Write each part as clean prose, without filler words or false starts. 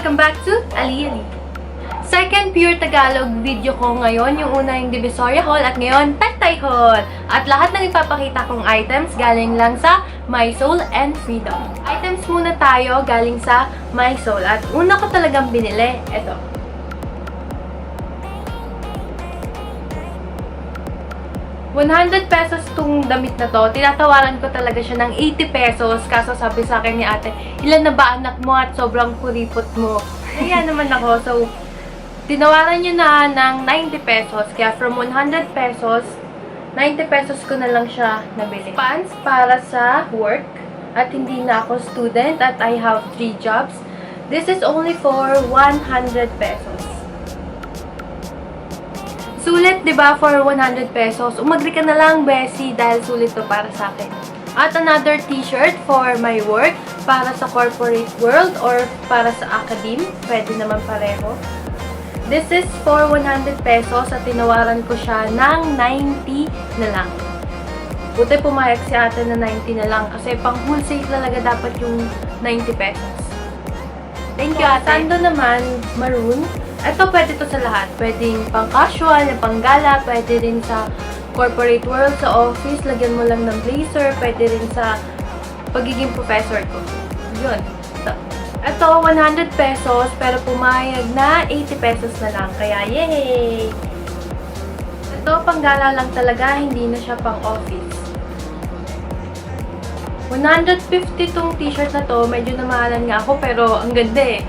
Welcome back to Ali Ali. Second pure Tagalog video ko ngayon. Yung una yung Divisoria haul at ngayon Taytay haul. At lahat ng ipapakita kong items galing lang sa My Soul and Freedom. Items muna tayo galing sa My Soul. At una ko talagang binili, ito. ₱100 tong damit na to. Tinatawaran ko talaga siya ng ₱80. Kaso sabi sa akin ni ate, ilan na ba anak mo at sobrang kuripot mo? Kaya naman ako. So, tinawaran niya na ng ₱90. Kaya from ₱100, ₱90 ko na lang siya nabili. Pants para sa work. At hindi na ako student at I have 3 jobs. This is only for ₱100. Sulit, di ba, for ₱100. Umagri ka na lang, Bessie, dahil sulit to para sa akin. At another t-shirt for my work, para sa corporate world or para sa academe. Pwede naman pareho. This is for ₱100 at tinawaran ko siya ng 90 na lang. Buti pumayag si ate na 90 na lang kasi pang wholesale talaga dapat yung ₱90. Thank you, ate. Sando naman, maroon. Ito, pwede to sa lahat. Pwedeng pang casual, pang gala, pwede rin sa corporate world, sa office, lagyan mo lang ng blazer, pwede rin sa pagiging professor ko. Yun. Ito, ₱100, pero pumayag na ₱80 na lang. Kaya, yay! Ito, pang gala lang talaga, hindi na siya pang office. 150 tong t-shirt na to, medyo namahalan nga ako, pero ang ganda eh.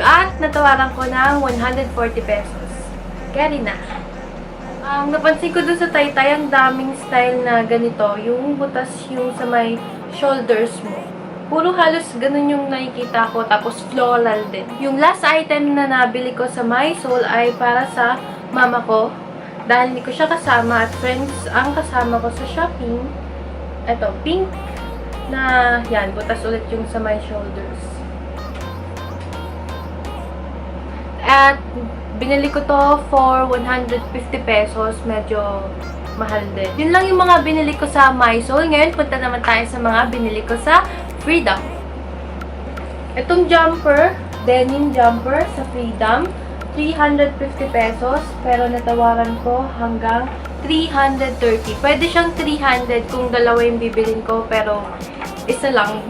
At natawaran ko ng ₱140. Carry na. Napansin ko dun sa Taytay, ang daming style na ganito. Yung butas yung sa may shoulders mo. Puro halos ganun yung nakikita ko. Tapos floral din. Yung last item na nabili ko sa My Soul ay para sa mama ko. Dahil hindi ko siya kasama at friends ang kasama ko sa shopping. Ito, pink na yan. Butas ulit yung sa my shoulders. At binili ko to for ₱150. Medyo mahal din. Yun lang yung mga binili ko sa My Soul. Ngayon, punta naman tayo sa mga binili ko sa Freedom. Itong jumper, denim jumper sa Freedom, ₱350. Pero natawaran ko hanggang ₱330. Pwede siyang 300 kung dalawa yung bibilin ko. Pero isa lang.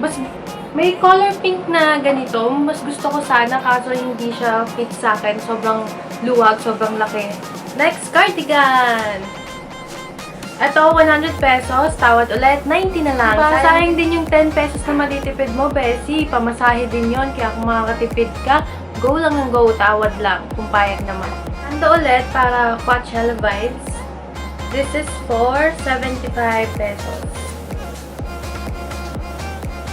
May color pink na ganito. Mas gusto ko sana kaso hindi siya fit sa akin. Sobrang luwag, sobrang laki. Next, cardigan! Ito, ₱100. Tawad ulit, 90 na lang. Sayang din yung ₱10 na matitipid mo, Bessie. Pamasahe din yon. Kaya kung makakatipid ka, go lang ng go. Tawad lang, kung payag naman. Ando ulit para Coachella vibes. This is for ₱75.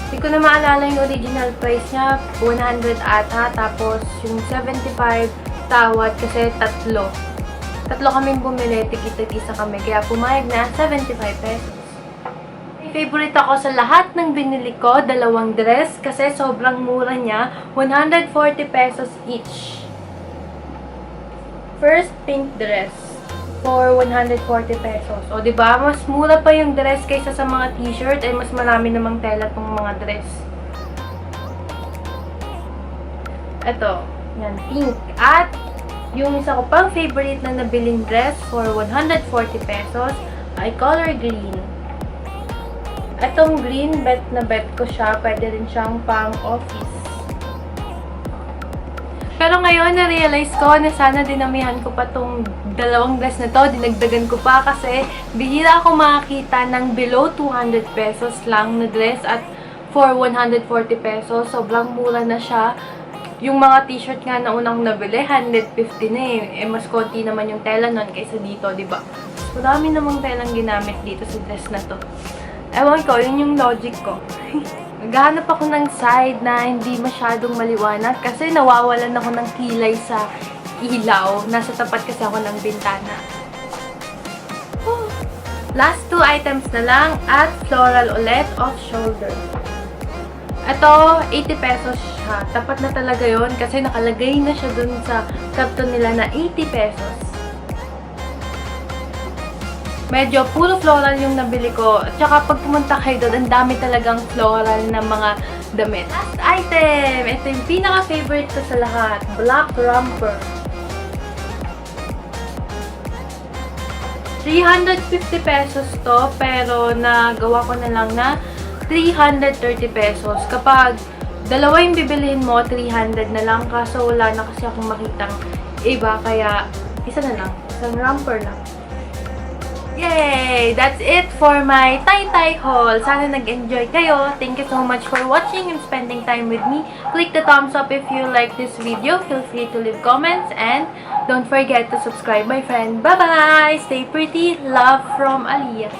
Hindi ko na maalala yung original price niya, 100 ata, tapos yung 75 tawad kasi tatlo. Tatlo kaming bumili, tikit-isa kami, kaya pumayag na ₱75. May favorite ako sa lahat ng binili ko, dalawang dress, kasi sobrang mura niya, ₱140 each. First, pink dress for ₱140. O, diba? Mas mura pa yung dress kaysa sa mga t-shirt. Eh, mas marami namang tela tong mga dress. Ito. Yan, pink. At, yung isa ko pang favorite na nabiling dress for ₱140 ay color green. Itong green, bet na bet ko siya. Pwede rin siyang pang office. Pero ngayon, na-realize ko na sana dinamihan ko pa tong dalawang dress na to. Dinagdagan ko pa kasi bihira ako makakita ng below ₱200 lang na dress at for ₱140. Sobrang mura na siya. Yung mga t-shirt nga na unang nabili, ₱150 na eh. Mas konti naman yung tela nun kaysa dito, diba? Marami namang telang ginamit dito sa dress na to. Ewan ko, yun yung logic ko. Naghahanap ako ng side na hindi masyadong maliwanag kasi nawawalan ako ng kilay sa ilaw. Nasa tapat kasi ako ng bintana. Last 2 items na lang at floral ulit off shoulder. Ito, ₱80 siya. Tapat na talaga yon kasi nakalagay na siya dun sa karton nila na ₱80. Medyo puro floral yung nabili ko. At saka pag pumunta kayo doon, ang dami talagang floral na mga damit. Last item! Ito yung pinaka-favorite ko sa lahat. Black romper. 350 pesos to, pero nagawa ko na lang na 330 pesos. Kapag dalawa yung bibilihin mo, 300 na lang. Kaso wala na kasi akong makitang iba, kaya isa na lang. Isang romper lang. Yay! That's it for my Taytay haul. Sana nag-enjoy kayo. Thank you so much for watching and spending time with me. Click the thumbs up if you like this video. Feel free to leave comments and don't forget to subscribe, my friend. Bye-bye! Stay pretty. Love from Aliyah.